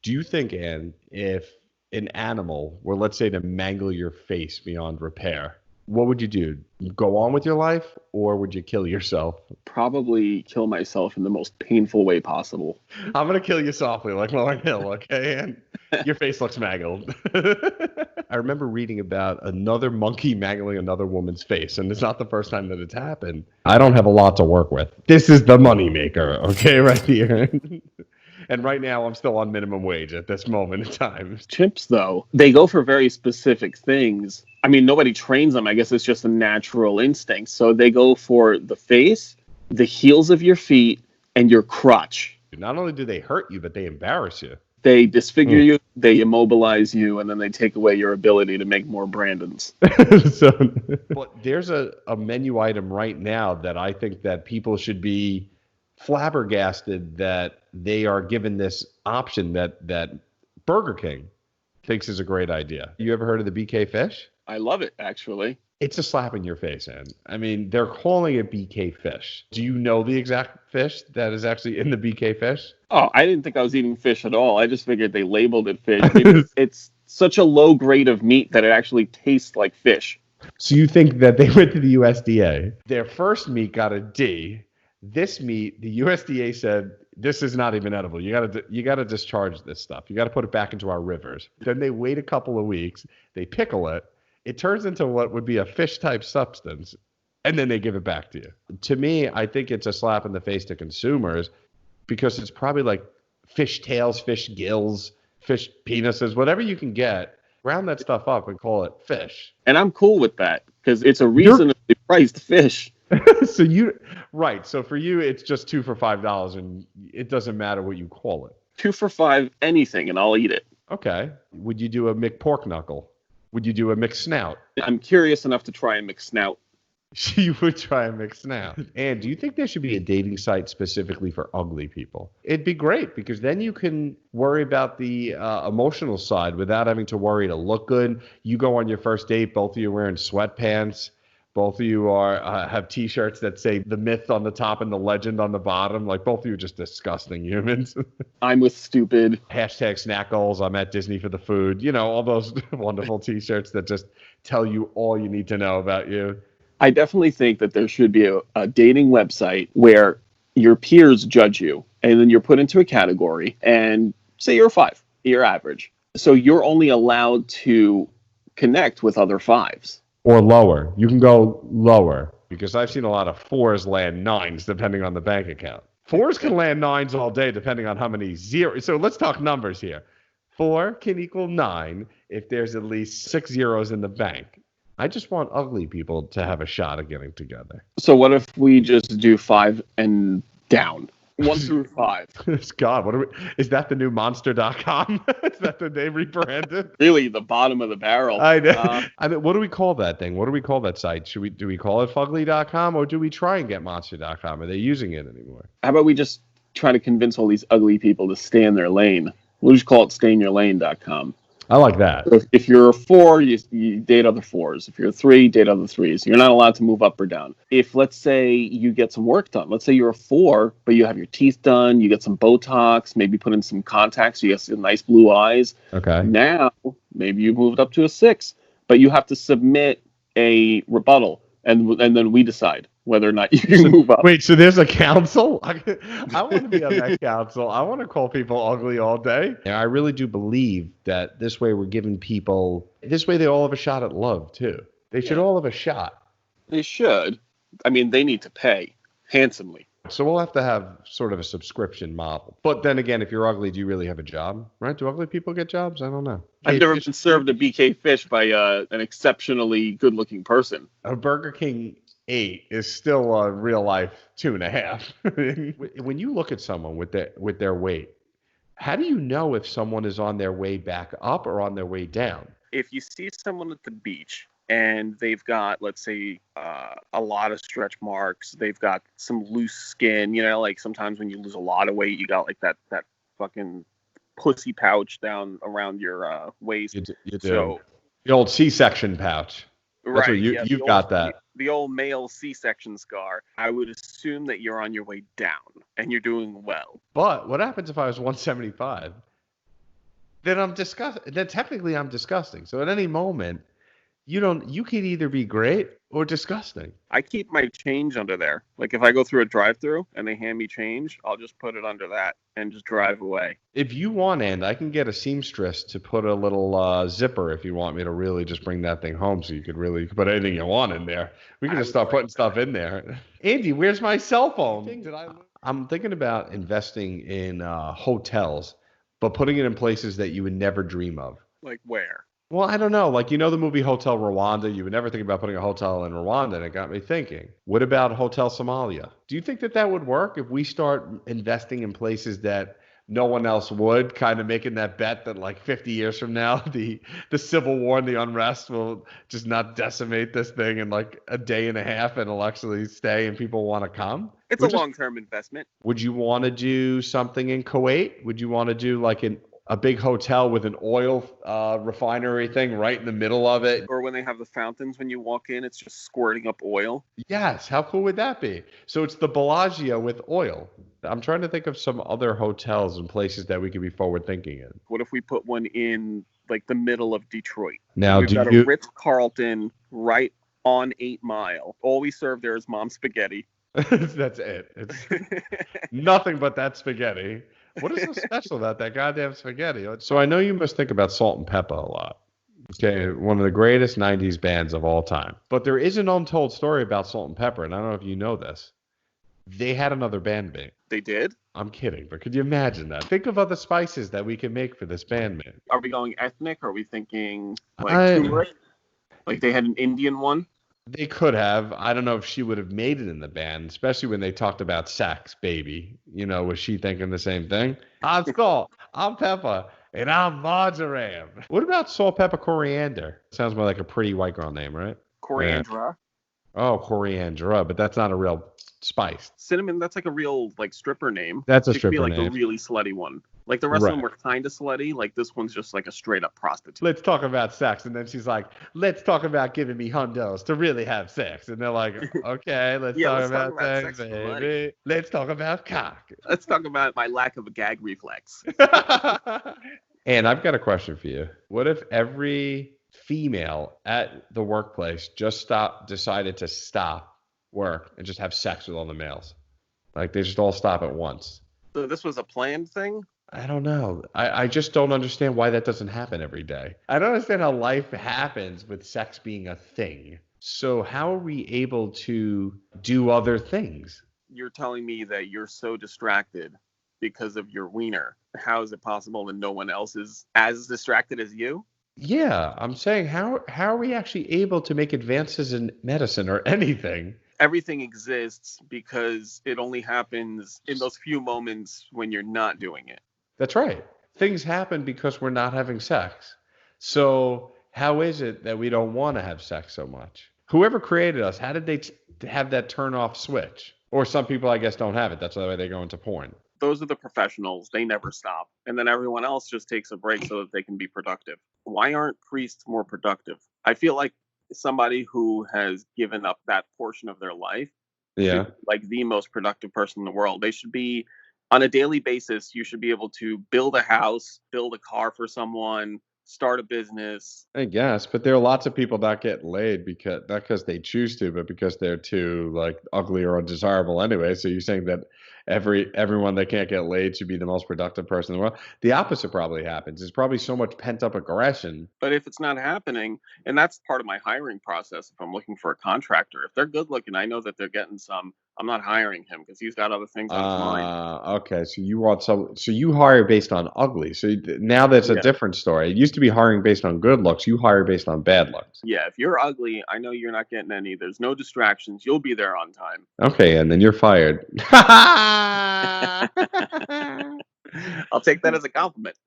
Do you think, Anne, if an animal were, let's say, to mangle your face beyond repair, what would you do? Go on with your life, or would you kill yourself? Probably kill myself in the most painful way possible. I'm going to kill you softly like Lauryn Hill, okay? And your face looks mangled. I remember reading about another monkey mangling another woman's face, and it's not the first time that it's happened. I don't have a lot to work with. This is the moneymaker, okay, right here. And right now, I'm still on minimum wage at this moment in time. Chimps, though, they go for very specific things. I mean, nobody trains them. I guess it's just a natural instinct. So they go for the face, the heels of your feet, and your crotch. Not only do they hurt you, but they embarrass you. They disfigure you, they immobilize you, and then they take away your ability to make more Brandons. But there's a menu item right now that I think that people should be flabbergasted that they are given this option that Burger King thinks is a great idea. You ever heard of the BK fish? I love it, actually. It's a slap in your face, Ann. I mean, they're calling it BK fish. Do you know the exact fish that is actually in the BK fish? Oh, I didn't think I was eating fish at all. I just figured they labeled it fish. It's such a low grade of meat that it actually tastes like fish. So you think that they went to the USDA. Their first meat got a D. This meat, the USDA said, this is not even edible. You gotta discharge this stuff. You gotta put it back into our rivers. Then they wait a couple of weeks. They pickle it. It turns into what would be a fish-type substance, and then they give it back to you. To me, I think it's a slap in the face to consumers because it's probably like fish tails, fish gills, fish penises, whatever you can get. Round that stuff up and call it fish. And I'm cool with that because it's a reasonably priced fish. So for you, it's just 2 for $5, and it doesn't matter what you call it. 2 for $5, anything, and I'll eat it. Okay. Would you do a McPork knuckle? Would you do a McSnout? I'm curious enough to try a McSnout. You would try a McSnout. And do you think there should be a dating site specifically for ugly people? It'd be great because then you can worry about the emotional side without having to worry to look good. You go on your first date, both of you are wearing sweatpants. Both of you have T-shirts that say the myth on the top and the legend on the bottom. Like, both of you are just disgusting humans. I'm with stupid. Hashtag snack goals. I'm at Disney for the food. You know, all those wonderful T-shirts that just tell you all you need to know about you. I definitely think that there should be a dating website where your peers judge you, and then you're put into a category, and say you're a 5, you're average. So you're only allowed to connect with other 5s. Or lower. You can go lower because I've seen a lot of 4s land 9s depending on the bank account. 4s can land 9s all day depending on how many zeros. So let's talk numbers here. 4 can equal 9 if there's at least 6 zeros in the bank. I just want ugly people to have a shot at getting together. So what if we just do 5 and down? 1 through 5. God, is that the new Monster.com? Is that the name rebranded? Really, the bottom of the barrel. I know. I mean, what do we call that thing? What do we call that site? Do we call it Fugly.com or do we try and get Monster.com? Are they using it anymore? How about we just try to convince all these ugly people to stay in their lane? We'll just call it stayinyourlane.com. I like that. So if you're a 4, you date other 4s. If you're a 3, date other 3s. You're not allowed to move up or down. If, let's say, you get some work done. Let's say you're a 4, but you have your teeth done, you get some Botox, maybe put in some contacts, you get some nice blue eyes. Okay. Now, maybe you moved up to a 6, but you have to submit a rebuttal, and then we decide whether or not you can move up. Wait, so there's a council? I want to be on that council. I want to call people ugly all day. I really do believe that this way we're giving people, this way they all have a shot at love, too. They should all have a shot. They should. I mean, they need to pay handsomely. So we'll have to have sort of a subscription model. But then again, if you're ugly, do you really have a job? Right? Do ugly people get jobs? I don't know. I've never been served a BK fish by an exceptionally good-looking person. A Burger King 8 is still a real life 2.5. When you look at someone with their weight, how do you know if someone is on their way back up or on their way down? If you see someone at the beach and they've got, let's say, a lot of stretch marks, they've got some loose skin, you know, like sometimes when you lose a lot of weight, you got like that fucking pussy pouch down around your waist. You do. So, the old C-section pouch. That's right. You've got that. The old male C-section scar. I would assume that you're on your way down and you're doing well. But what happens if I was 175? then I'm disgusting. Then technically I'm disgusting. So at any moment, you could either be great or disgusting. I keep my change under there. Like if I go through a drive-through and they hand me change, I'll just put it under that and just drive away. If you want, and I can get a seamstress to put a little zipper if you want me to really just bring that thing home, so you could put anything you want in there. We can just start putting stuff in there. Andy, where's my cell phone? I'm thinking about investing in hotels, but putting it in places that you would never dream of. Like where? Well, I don't know. Like, the movie Hotel Rwanda, you would never think about putting a hotel in Rwanda, and it got me thinking. What about Hotel Somalia? Do you think that would work if we start investing in places that no one else would, kind of making that bet that like 50 years from now, the civil war and the unrest will just not decimate this thing in like a day and a half, and it'll actually stay and people want to come? It's a long-term investment. Would you want to do something in Kuwait? Would you want to do like a big hotel with an oil refinery thing right in the middle of it? Or when they have the fountains when you walk in, it's just squirting up oil. Yes. How cool would that be? So it's the Bellagio with oil. I'm trying to think of some other hotels and places that we could be forward thinking in. What if we put one in like the middle of Detroit? Now, we've got a Ritz-Carlton right on 8 Mile. All we serve there is mom spaghetti. That's it. It's nothing but that spaghetti. What is so special about that goddamn spaghetti? So I know you must think about Salt-n-Pepa a lot. Okay, one of the greatest 90s bands of all time. But there is an untold story about Salt-n-Pepa, and I don't know if you know this. They had another bandmate. They did? I'm kidding, but could you imagine that? Think of other spices that we can make for this bandmate. Are we going ethnic, or are we thinking like turmeric? Like they had an Indian one? They could have. I don't know if she would have made it in the band, especially when they talked about sex, baby. Was she thinking the same thing? I'm Salt, I'm Pepper, and I'm Marjoram. What about salt, pepper, coriander? Sounds more like a pretty white girl name, right? Coriandra. Yeah. Oh, coriandra, but that's not a real spice. Cinnamon, that's like a real stripper name. That's a stripper name. It could be like a really slutty one. Like the rest of them were kind of slutty. Like this one's just like a straight up prostitute. Let's talk about sex. And then she's like, let's talk about giving me hundos to really have sex. And they're like, okay, let's talk about sex, baby. Let's talk about cock. Let's talk about my lack of a gag reflex. And I've got a question for you. What if every female at the workplace just decided to stop work and just have sex with all the males? Like they just all stop at once. So this was a planned thing? I don't know. I just don't understand why that doesn't happen every day. I don't understand how life happens with sex being a thing. So how are we able to do other things? You're telling me that you're so distracted because of your wiener. How is it possible that no one else is as distracted as you? Yeah, I'm saying how are we actually able to make advances in medicine or anything? Everything exists because it only happens in those few moments when you're not doing it. That's right. Things happen because we're not having sex. So how is it that we don't want to have sex so much? Whoever created us, how did they have that turn off switch? Or some people, I guess, don't have it. That's the way they go into porn. Those are the professionals. They never stop. And then everyone else just takes a break so that they can be productive. Why aren't priests more productive? I feel like somebody who has given up that portion of their life, should be like the most productive person in the world. They should be, on a daily basis, you should be able to build a house, build a car for someone, start a business. I guess, but there are lots of people not getting laid because not because they choose to, but because they're too ugly or undesirable anyway. So you're saying that everyone that can't get laid should be the most productive person in the world? The opposite probably happens. There's probably so much pent up aggression. But if it's not happening, and that's part of my hiring process, if I'm looking for a contractor, if they're good looking, I know that they're getting some. I'm not hiring him because he's got other things on his mind. Okay, so you want so you hire based on ugly. So now that's a different story. It used to be hiring based on good looks. You hire based on bad looks. Yeah, if you're ugly, I know you're not getting any. There's no distractions. You'll be there on time. Okay, and then you're fired. I'll take that as a compliment.